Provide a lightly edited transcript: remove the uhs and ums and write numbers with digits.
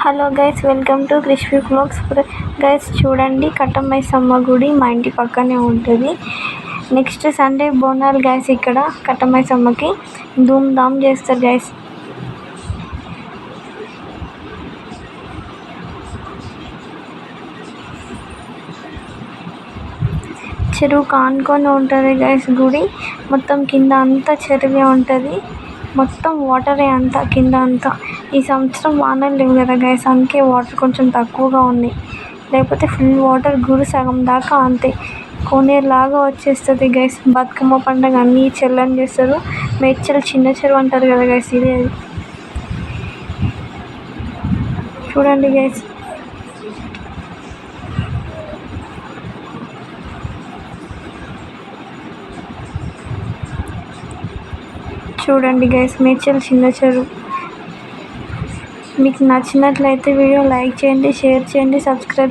Hello guys, welcome to crispy vlogs. Guys చూడండి, కట్టమైసమ్మ గుడి మా ఇంటి పక్కనే ఉంటుంది. Next Sunday Bonalu guys. ఇక్కడ కట్టమైసమ్మకి ధూమ్ ధామ్ చేస్తారు గైస్. చెరువు కానుకొని ఉంటుంది గైస్ గుడి. మొత్తం కింద అంతా చెరువే ఉంటుంది. మొత్తం వాటరే అంతా కింద అంతా. ఈ సంవత్సరం వానలు లేవు కదా గైస్, అందుకే వాటర్ కొంచెం తక్కువగా ఉన్నాయి. లేకపోతే ఫుల్ వాటర్, గుడి సగం దాకా అంతే కోనేరులాగా వచ్చేస్తుంది గైస్. బతుకమ్మ పండుగ అన్నీ చెల్లని చేస్తారు. మేడ్చల్ చిన్న చెరువు అంటారు కదా గైస్, ఇదే అది. చూడండి గైస్. చూడండి గైస్, మేడ్చల్ చిన్న చెరువు. మీకు నచ్చినట్లయితే వీడియో లైక్ చేయండి, షేర్ చేయండి, సబ్స్క్రైబ్